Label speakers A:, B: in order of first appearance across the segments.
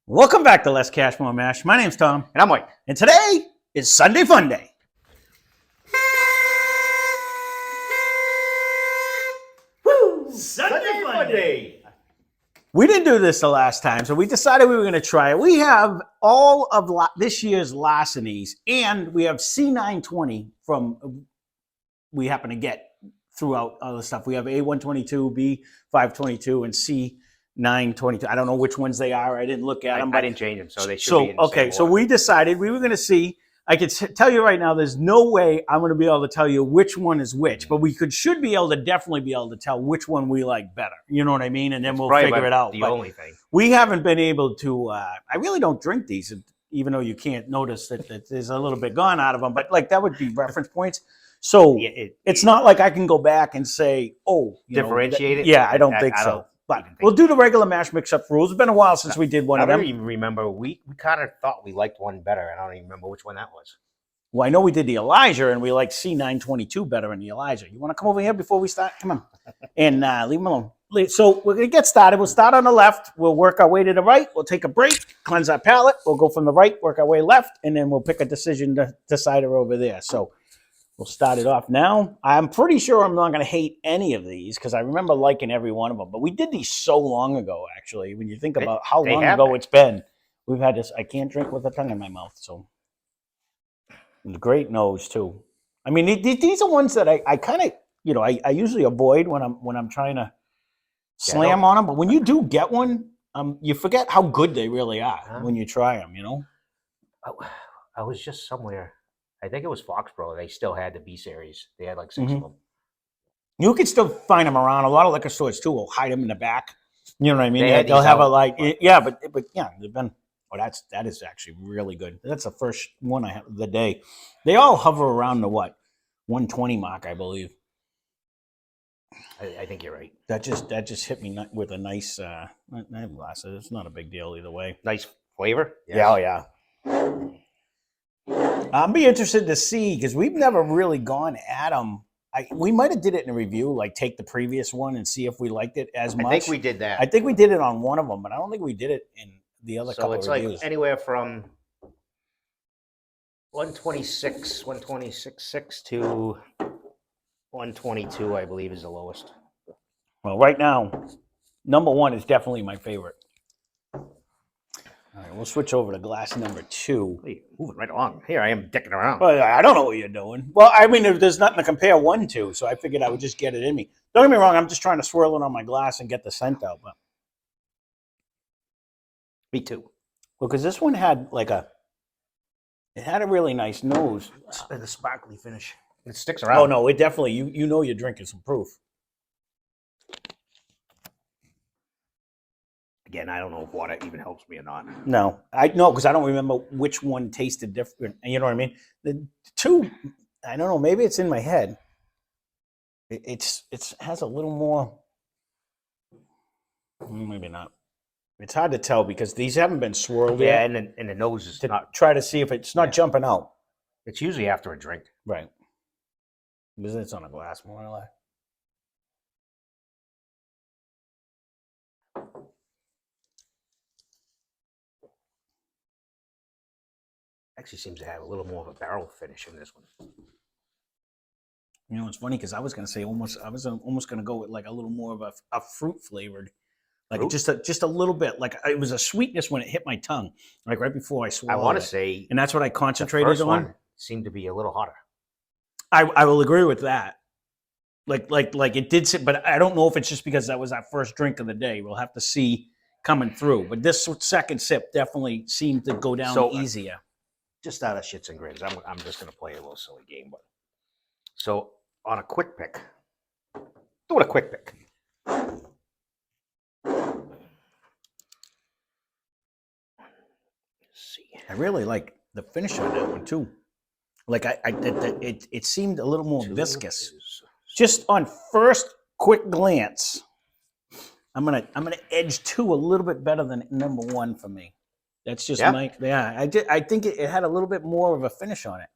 A: Welcome back to Less Cash, More Mash. My name's Tom.
B: And I'm Mike.
A: And today is Sunday Funday. Woo! Sunday Funday! We didn't do this the last time, so we decided we were going to try it. We have all of this year's Larceny's, and we have C920 from, we happen to get throughout other stuff. We have A122, B522, and C922. I don't know which ones they are. I didn't look at them.
B: I didn't change them, so they should be in the same
A: so
B: order.
A: we decided we were going to see. I could tell you right now, there's no way I'm going to be able to tell you which one is which, but we should be able to definitely be able to tell which one we like better. You know what I mean? And then we'll figure it out.
B: The
A: But
B: only thing.
A: we haven't been able to. I really don't drink these, even though you can't notice that there's a little bit gone out of them. But like that would be reference points. So
B: Yeah,
A: it's not like I can go back and say, oh,
B: differentiate it?
A: Yeah, I don't think so. But we'll do the regular mash mix-up rules. It's been a while since we did one
B: I
A: of them.
B: don't even remember. We kind of thought we liked one better, and I don't even remember which one that was.
A: Well, I know we did the Elijah, and we like C922 better than the Elijah. You want to come over here before we start? Come on. And leave them alone. So we're going to get started. We'll start on the left. We'll work our way to the right. We'll take a break, cleanse our palate. We'll go from the right, work our way left, and then we'll pick a decision to decider over there. So we'll start it off now. I'm pretty sure I'm not going to hate any of these because I remember liking every one of them. But we did these so long ago, actually, when you think about how long ago it's been. We've had this. I can't drink with a tongue in my mouth, so. Great nose too. I mean, these are ones that I kind of, I usually avoid when I'm trying to slam on them. But when you do get one, you forget how good they really are when you try them.
B: I was just somewhere. I think it was Foxborough. They still had the B series. They had like 6 of them.
A: You can still find them around. A lot of liquor stores too will hide them in the back. You know what I mean?
B: They'll
A: have but yeah, they've been. Oh, that is actually really good. That's the first one I have of the day. They all hover around the 120 mark, I believe.
B: I think you're right.
A: That just hit me with a nice. I have glasses. It's not a big deal either way.
B: Nice flavor.
A: Yes. Yeah, oh yeah. I'll be interested to see because we've never really gone at them. We might have did it in a review, like take the previous one and see if we liked it as much.
B: I think we did that.
A: I think we did it on one of them, but I don't think we did it in the other couple of reviews.
B: So it's like anywhere from 126.6 to 122, I believe, is the lowest.
A: Well, right now, number one is definitely my favorite. All right, we'll switch over to glass number 2.
B: Hey, moving right along. Here I am dicking around.
A: Well, I don't know what you're doing. Well, I mean, there's nothing to compare 1 to, so I figured I would just get it in me. Don't get me wrong, I'm just trying to swirl it on my glass and get the scent out. But
B: me too.
A: Well, because this one had it had a really nice nose. The sparkly finish.
B: It sticks around.
A: Oh, no, it definitely, you know you're drinking some proof.
B: Again, I don't know if water even helps me or not.
A: No, because I don't remember which one tasted different. You know what I mean? The 2, I don't know. Maybe it's in my head. It has a little more. Maybe not. It's hard to tell because these haven't been swirled yet.
B: Yeah, and the nose is not.
A: Try to see if it's not jumping out.
B: It's usually after a drink.
A: Right. Because it's on a glass more or less.
B: Actually seems to have a little more of a barrel finish in this one.
A: You know, it's funny because I was going to say I was almost going to go with like a little more of a fruit flavored, like fruit? just a little bit. Like it was a sweetness when it hit my tongue, like right before I swallowed it.
B: I want to say,
A: and that's what I concentrated on.
B: One seemed to be a little hotter.
A: I will agree with that. Like it did sit, but I don't know if it's just because that was our first drink of the day. We'll have to see coming through. But this second sip definitely seemed to go down easier.
B: Just out of shits and grins, I'm just going to play a little silly game. But so on a quick pick, doing a quick pick. Let's see.
A: I really like the finish on that one too. Like it seemed a little more viscous. Just on first quick glance, I'm gonna edge 2 a little bit better than number 1 for me. That's just I think it had a little bit more of a finish on it.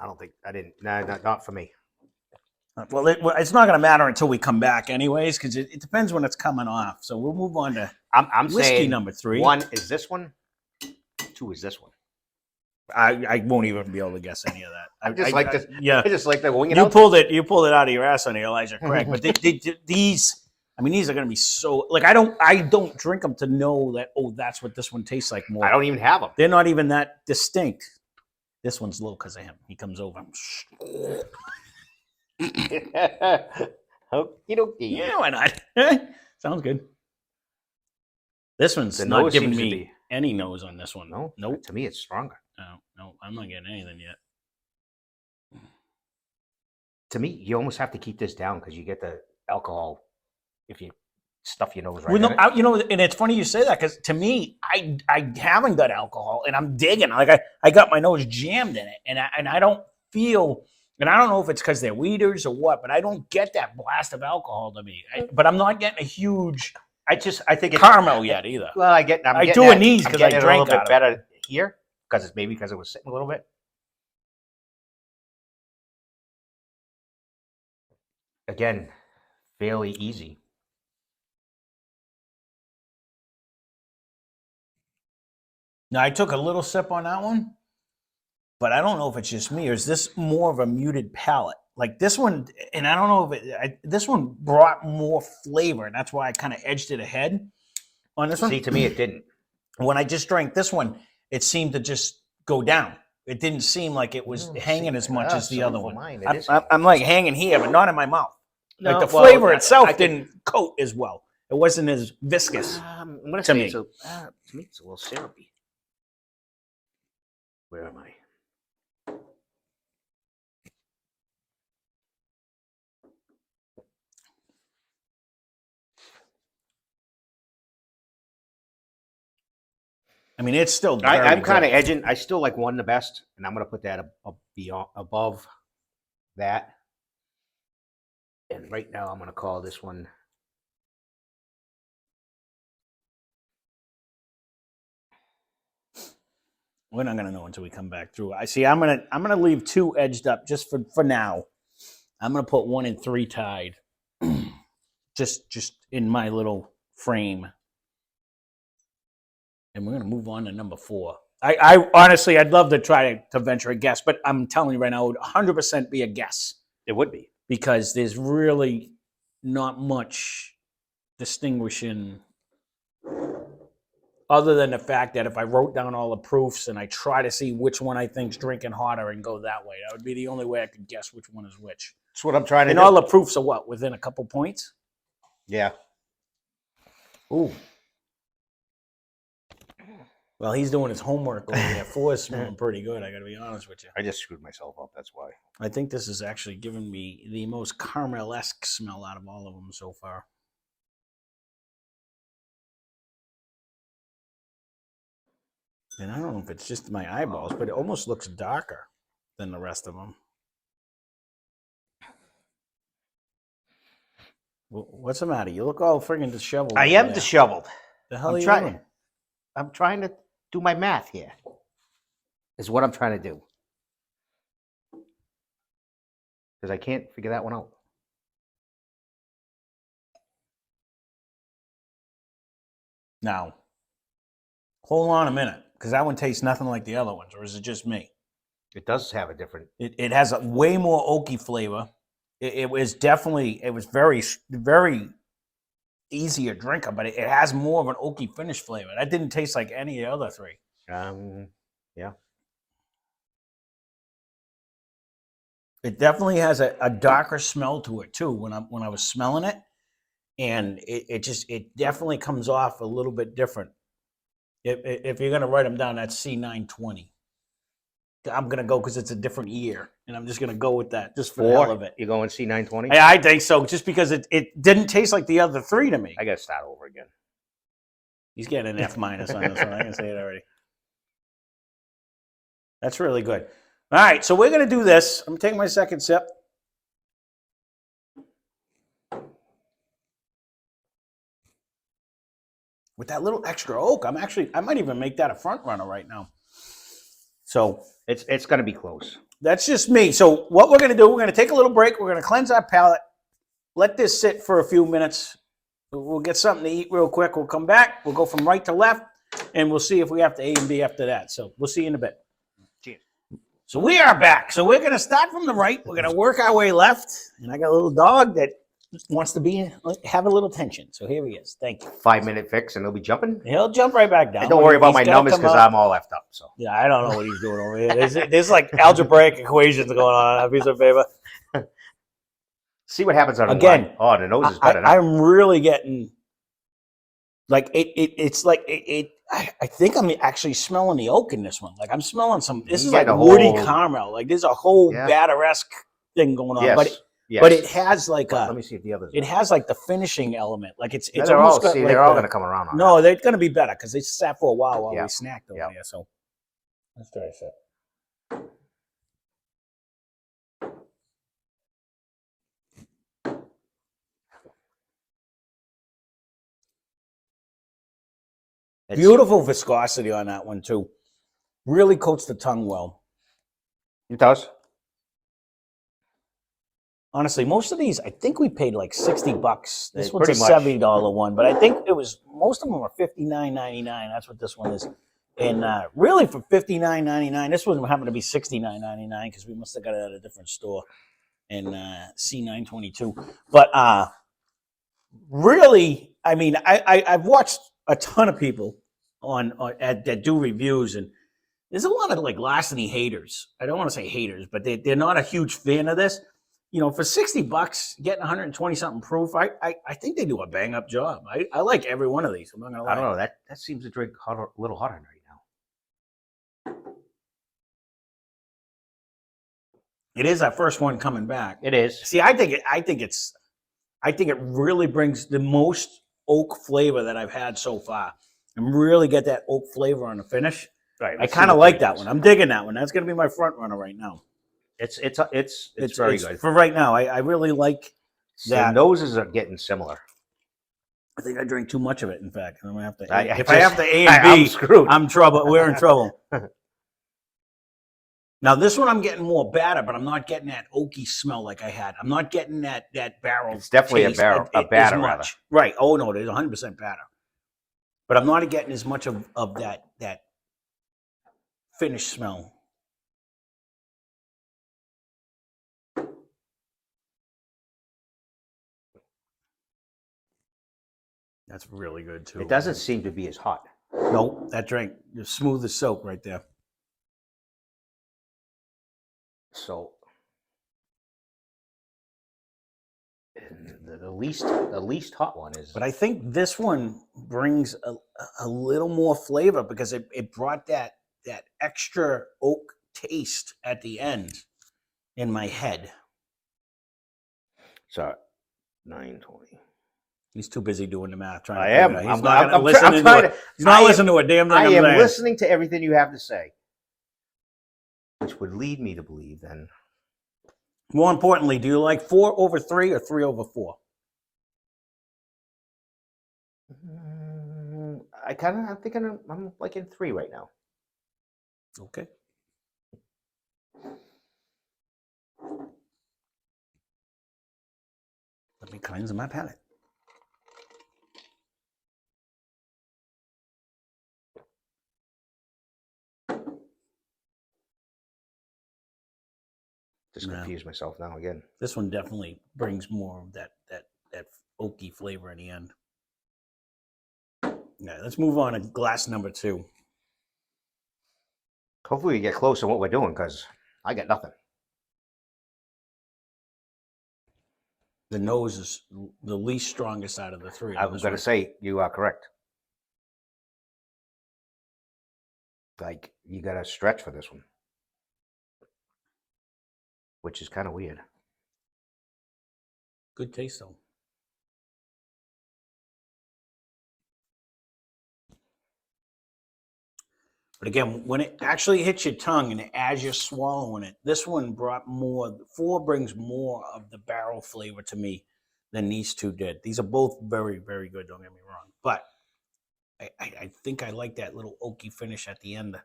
B: I didn't. No, not for me.
A: Well, it's not going to matter until we come back anyways, because it depends when it's coming off. So we'll move on to
B: I'm
A: Whiskey
B: saying
A: number 3.
B: 1 is this one, 2 is this one.
A: I won't even be able to guess any of that.
B: I just like this.
A: Yeah,
B: I just like the wing it
A: you
B: out.
A: pulled it out of your ass on the Elijah Craig. But these, I mean, these are going to be so like I don't drink them to know that that's what this one tastes like more.
B: I don't even have them.
A: They're not even that distinct. This one's low because of him. He comes over.
B: Okie dokie.
A: Yeah, why not? Sounds good. This one's
B: The
A: not
B: nose
A: giving
B: seems to
A: me
B: be-
A: any nose on this one.
B: No,
A: Nope.
B: To me, it's stronger.
A: No, I'm not getting anything yet.
B: To me, you almost have to keep this down because you get the alcohol if you stuff your nose right.
A: Well,
B: in it.
A: no, and it's funny you say that because to me, I haven't got alcohol and I'm digging. Like I got my nose jammed in it, and I don't feel, and I don't know if it's because they're weeders or what, but I don't get that blast of alcohol to me. But I'm not getting a huge
B: I think it's
A: caramel yet either.
B: Well, I'm
A: I
B: getting
A: do in
B: it-
A: these
B: I'm
A: 'cause I
B: getting it
A: drank
B: a little
A: out
B: bit
A: of it.
B: better here because it's maybe because it was sitting a little bit. Again, fairly easy.
A: Now I took a little sip on that one, but I don't know if it's just me or is this more of a muted palate. Like this one, and I don't know if this one brought more flavor, and that's why I kind of edged it ahead on this one.
B: See, to me, it didn't.
A: When I just drank this one, it seemed to just go down. It didn't seem like it was hanging as much as the other one. I'm like hanging here, but not in my mouth.
B: No,
A: Like the
B: well,
A: flavor
B: I
A: itself
B: can-
A: didn't coat as well. It wasn't as viscous.
B: I'm gonna
A: to
B: say
A: me.
B: it's to me, it's a little syrupy. Where am I?
A: I mean, it's still very
B: I'm kind of
A: good.
B: edging. I still like 1 the best, and I'm gonna put that above that. And right now, I'm gonna call this one.
A: We're not gonna know until we come back through. I see. I'm gonna leave 2 edged up just for now. I'm gonna put 1 and 3 tied, just in my little frame, and we're gonna move on to number 4. I honestly, I'd love to try to venture a guess, but I'm telling you right now, it would 100% be a guess
B: It would be.
A: because there's really not much distinguishing other than the fact that if I wrote down all the proofs and I try to see which one I think's drinking hotter and go that way, that would be the only way I could guess which one is which.
B: That's what I'm trying to
A: And
B: do.
A: all the proofs are what, within a couple points?
B: Yeah.
A: Ooh. Well, he's doing his homework over there. 4 is smelling pretty good, I gotta be honest with you.
B: I just screwed myself up. That's why.
A: I think this is actually giving me the most caramel-esque smell out of all of them so far. And I don't know if it's just my eyeballs, but it almost looks darker than the rest of them. What's the matter? You look all friggin' disheveled.
B: I
A: over
B: am
A: there.
B: disheveled.
A: The hell
B: I'm
A: are you
B: trying.
A: doing?
B: I'm trying to do my math here. Is what I'm trying to do. Because I can't figure that one out.
A: Now, hold on a minute, because that one tastes nothing like the other ones, or is it just me?
B: It does have a different.
A: It has a way more oaky flavor. It was definitely, it was very, very easier drinker, but it has more of an oaky finish flavor. That didn't taste like any of the other 3.
B: Yeah.
A: It definitely has a darker smell to it too. When I was smelling it, and it definitely comes off a little bit different. If you're gonna write them down, that's C920. I'm gonna go because it's a different year, and I'm just gonna go with that just for the hell of it.
B: You're going C920?
A: I think so, just because it didn't taste like the other 3 to me.
B: I got to start over again.
A: He's getting an F- on this one. I can say it already. That's really good. All right, so we're going to do this. I'm taking my second sip. With that little extra oak, I might even make that a front runner right now. So
B: It's going to be close.
A: that's just me. So what we're going to do, we're going to take a little break. We're going to cleanse our palate, let this sit for a few minutes, We'll get something to eat real quick. We'll come back. We'll go from right to left, and we'll see if we have to A and B after that. So we'll see you in a bit.
B: Cheers.
A: So we are back. So we're going to start from the right. We're going to work our way left. And I got a little dog that wants to have a little tension. So here he is. Thank you.
B: 5-minute fix, and he'll be jumping.
A: He'll jump right back down.
B: And don't worry about my
A: He's gotta
B: numbers
A: come
B: because
A: up.
B: I'm all left up. So
A: Yeah, I don't know what he's doing over here. There's like algebraic equations going on. A piece of paper.
B: see what happens on
A: Again,
B: the line. Oh, the nose is better now.
A: I'm really getting like it's like I think I'm actually smelling the oak in this one. Like I'm smelling some. This is like
B: getting a
A: woody
B: whole-
A: caramel. Like there's a whole
B: Yeah.
A: batter-esque thing going on.
B: Yes.
A: But it has like
B: Let me see if the others.
A: it has like the finishing element. Like it's
B: they're all
A: almost got
B: see.
A: like
B: They're all
A: the-
B: going to come around. On
A: No,
B: that.
A: they're going to be better because they sat for a while we
B: Yeah.
A: snacked over
B: Yeah.
A: there. So let's try this out. Beautiful viscosity on that one too. Really coats the tongue well.
B: It does.
A: Honestly, most of these, I think we paid like $60. This
B: Yeah,
A: one's a
B: pretty much.
A: $70 one, but I think it was most of them are $59.99. That's what this one is. And really, for $59.99, this one happened to be $69.99 because we must have got it at a different store in C922. But really, I mean, I've watched a ton of people that do reviews, and there's a lot of like Larceny haters. I don't want to say haters, but they're not a huge fan of this. You know, for $60, getting 120 something proof, I think they do a bang up job. I like every one of these. I'm not gonna lie.
B: I don't know. That seems to drink a little hotter right now.
A: It is our first one coming back.
B: It is.
A: See, I think it really brings the most oak flavor that I've had so far, and really get that oak flavor on the finish.
B: Right.
A: I kind of like that one. I'm digging that one. That's gonna be my front runner right now.
B: It's very good
A: for right now. I really like that.
B: The noses are getting similar.
A: I think I drank too much of it. In fact, I'm gonna have to.
B: If
A: I have to A and
B: I'm
A: B,
B: screwed.
A: I'm trouble. We're in trouble. Now this one, I'm getting more batter, but I'm not getting that oaky smell like I had. I'm not getting that barrel.
B: It's definitely
A: taste
B: a barrel,
A: as
B: a batter
A: much.
B: rather.
A: Right. Oh no, there's 100% batter, but I'm not getting as much of that finish smell. That's really good too.
B: It doesn't seem to be as hot.
A: Nope, that drink is smooth as silk right there.
B: So the least hot one is.
A: But I think this one brings a little more flavor because it brought that extra oak taste at the end in my head.
B: So 920.
A: He's too busy doing the math. Trying to
B: I am.
A: figure it out.
B: I'm
A: He's not
B: I'm
A: listening
B: trying
A: to
B: to.
A: it. He's not
B: I am-
A: listening to a damn thing.
B: I
A: I'm
B: am
A: saying.
B: listening to everything you have to say, which would lead me to believe then.
A: More importantly, do you like 4 over 3 or 3 over 4?
B: I'm thinking I'm like in 3 right now.
A: Okay. Let me cleanse my palate.
B: Just confuse myself now again.
A: This one definitely brings more of that oaky flavor in the end. Yeah, let's move on to glass number 2.
B: Hopefully we get close to what we're doing because I got nothing.
A: The nose is the least strongest out of the 3.
B: I was going to say you are correct. Like you got to stretch for this one, which is kind of weird.
A: Good taste though. But again, when it actually hits your tongue and as you're swallowing it, this one brought more. 4 brings more of the barrel flavor to me than these 2 did. These are both very, very good. Don't get me wrong, but I think I like that little oaky finish at the end.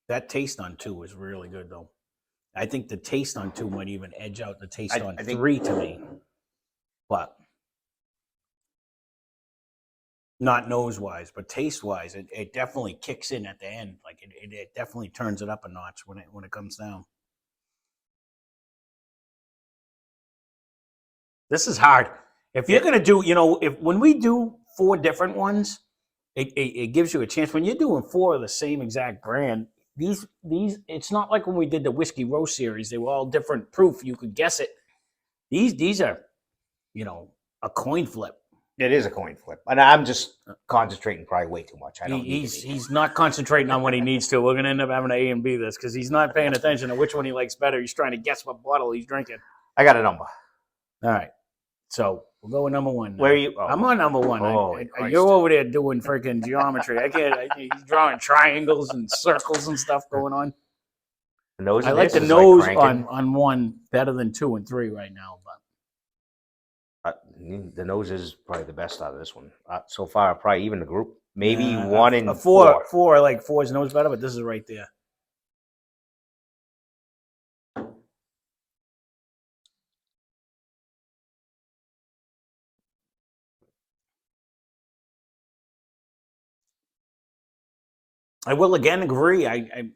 A: That taste on 2 is really good, though. I think the taste on 2 might even edge out the taste on
B: I think
A: 3 to me. But not nose-wise, but taste-wise, it definitely kicks in at the end. Like it definitely turns it up a notch when it comes down. This is hard. If you're gonna do, when we do 4 different ones, it gives you a chance. When you're doing 4 of the same exact brand, these it's not like when we did the whiskey roast series. They were all different proof. You could guess it. These are, a coin flip.
B: it is a coin flip, and I'm just concentrating probably way too much. I don't need to be.
A: He's not concentrating on what he needs to. We're gonna end up having to A and B this because he's not paying attention to which one he likes better. He's trying to guess what bottle he's drinking.
B: I got a number.
A: All right. So we'll go with number 1 now.
B: Where are you? Oh.
A: I'm on number 1.
B: Christ.
A: You're over there doing freaking geometry. He's drawing triangles and circles and stuff going on.
B: The nose.
A: I like the nose on 1 better than 2 and 3 right now. But
B: the nose is probably the best out of this one so far. Probably even the group. Maybe 1 and
A: 4. 4, I like 4's nose better, but this is right there. I will again agree. I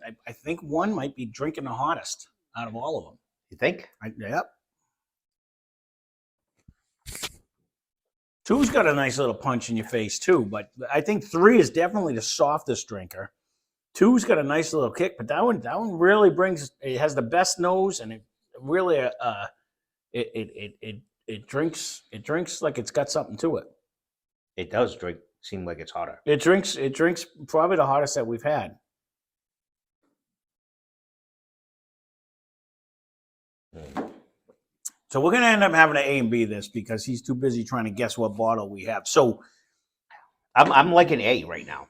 A: think 1 might be drinking the hottest out of all of them.
B: You think?
A: Yep. 2's got a nice little punch in your face too, but I think 3 is definitely the softest drinker. 2's got a nice little kick, but that one really brings. It has the best nose, and it really it drinks like it's got something to it.
B: It does seem like it's hotter.
A: It drinks probably the hottest that we've had. So we're going to end up having to A and B this because he's too busy trying to guess what bottle we have. So
B: I'm like an A right now.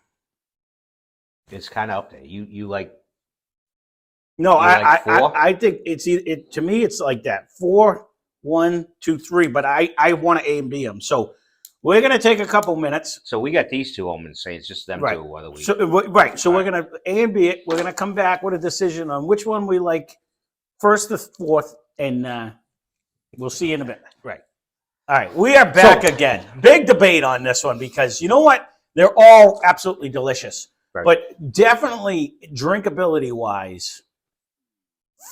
B: It's kind of up there. You like?
A: No,
B: like 4?
A: I think to me it's like that 4, 1, 2, 3. But I want to A and B them. So we're going to take a couple minutes.
B: So we got these 2 home and say it's just them 2. Whether we
A: So we're going to A and B it. We're going to come back with a decision on which one we like first to 4th, and we'll see you in a bit. Right. All right. We are back again. Big debate on this one because you know what? They're all absolutely delicious.
B: Right.
A: But definitely drinkability-wise,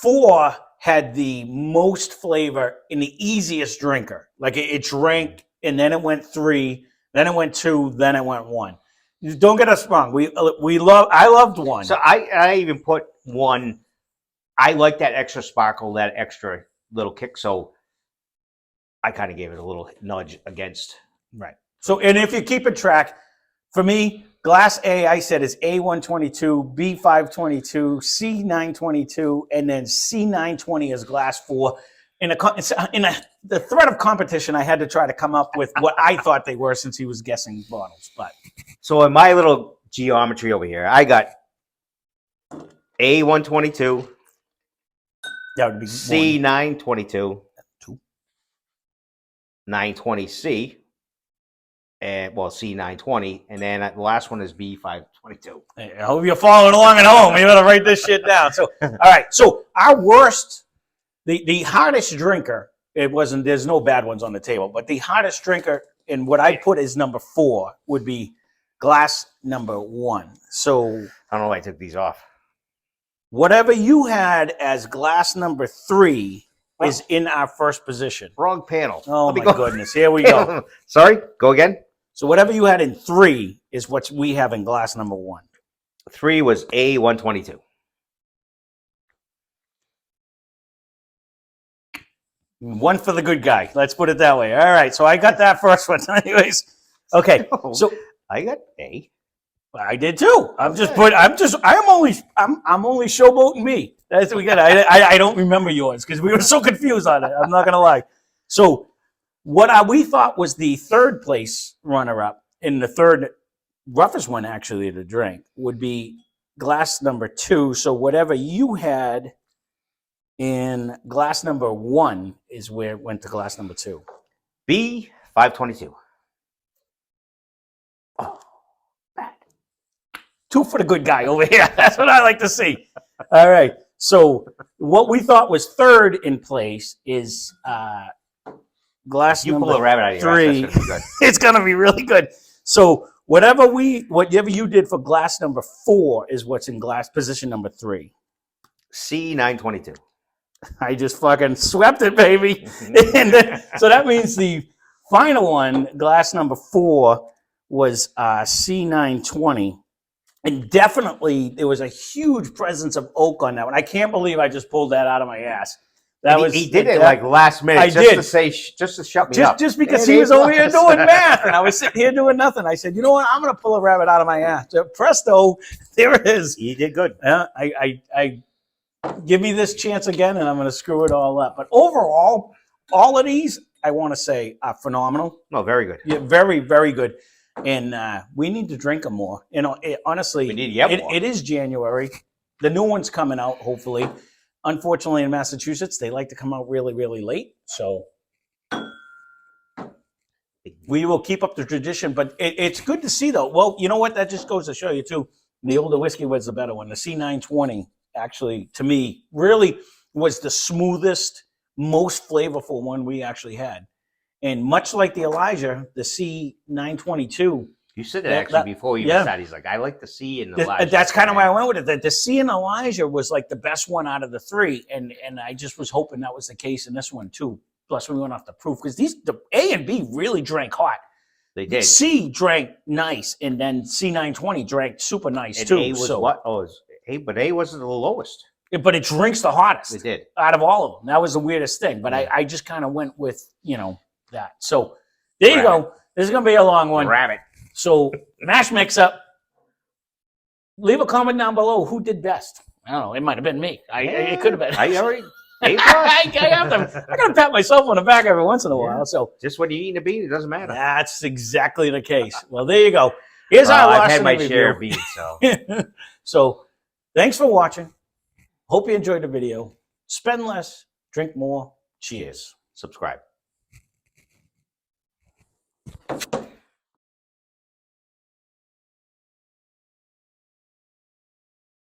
A: 4 had the most flavor and the easiest drinker. Like it drank, and then it went 3, then it went 2, then it went 1. Don't get us wrong. I loved 1.
B: So I even put 1. I like that extra sparkle, that extra little kick. So I kind of gave it a little nudge against.
A: Right. So, and if you keep a track, for me, glass A, I said is A122, B522, C922, and then C920 is glass 4. In the threat of competition, I had to try to come up with what I thought they were since he was guessing bottles. But
B: so in my little geometry over here, I got A122,
A: that would be
B: C922,
A: 2,
B: 920C, and C920, and then the last one is B522.
A: I hope you're following along at home. You better write this shit down. So, all right. So our worst, the hottest drinker, there's no bad ones on the table, but the hottest drinker, and what I put as number 4 would be glass number 1. So
B: I don't know why I took these off.
A: Whatever you had as glass number 3 is in our first position.
B: Wrong panel.
A: Oh, my goodness. Here we go.
B: Sorry, go again.
A: So whatever you had in 3 is what we have in glass number 1.
B: 3 was A122.
A: 1 for the good guy. Let's put it that way. All right. So I got that first one. Anyways. Okay. So
B: I got A.
A: I did too. I'm only showboating me. That's what we got. I don't remember yours because we were so confused on it. I'm not gonna lie. So what we thought was the 3rd place runner-up in the 3rd roughest one actually to drink would be glass number 2. So whatever you had in glass number 1 is where it went to glass number 2.
B: B522.
A: Oh, bad. 2 for the good guy over here. That's what I like to see. All right. So what we thought was third in place is glass
B: You
A: number
B: pull a rabbit out of your
A: 3.
B: ass, that's gonna be good.
A: It's going to be really good. So whatever you did for glass number 4 is what's in glass position number 3.
B: C922.
A: I just fucking swept it, baby. And then, so that means the final one, glass number 4, was C920. And definitely there was a huge presence of oak on that one. I can't believe I just pulled that out of my ass.
B: He did it like last minute,
A: I
B: just
A: did.
B: to say, just to shut me up.
A: Just because
B: And
A: he was
B: it
A: over here
B: was.
A: doing math and I was sitting here doing nothing. I said, you know what? I'm going to pull a rabbit out of my ass. So presto, there it is.
B: He did good.
A: I give me this chance again and I'm going to screw it all up. But overall, all of these, I want to say, are phenomenal.
B: No, very good.
A: Yeah, very, very good. And we need to drink them more. You know, honestly,
B: We need to get more.
A: It is January. The new one's coming out, hopefully. Unfortunately, in Massachusetts, they like to come out really, really late. So we will keep up the tradition. But it's good to see, though. Well, you know what? That just goes to show you, too. The older whiskey was the better one. The C920, actually, to me, really was the smoothest, most flavorful one we actually had. And much like the Elijah, the C922.
B: You said it actually before you even started. He's like, I like the C and the Elijah.
A: That's kind of why I went with it. The C and Elijah was like the best one out of the 3. And I just was hoping that was the case in this one, too. Plus, we went off the proof. Because the A and B really drank hot.
B: They did.
A: C drank nice. And then C920 drank super nice,
B: and
A: too.
B: A was what? Oh, but A wasn't the lowest.
A: But it drinks the hottest.
B: It did.
A: Out of all of them. That was the weirdest thing. But I just kind of went with, that. So there you go. This is going to be a long one.
B: Rabbit.
A: So mash mix up. Leave a comment down below who did best. I don't know. It might have been me. It could have been.
B: I already.
A: I got to pat myself on the back every once in a while. So
B: just when you're eating a bean, it doesn't matter.
A: that's exactly the case. Well, there you go. Here's our
B: I've had my
A: Larceny
B: share of
A: review.
B: beans. So
A: So thanks for watching. Hope you enjoyed the video. Spend less, drink more. Cheers.
B: subscribe.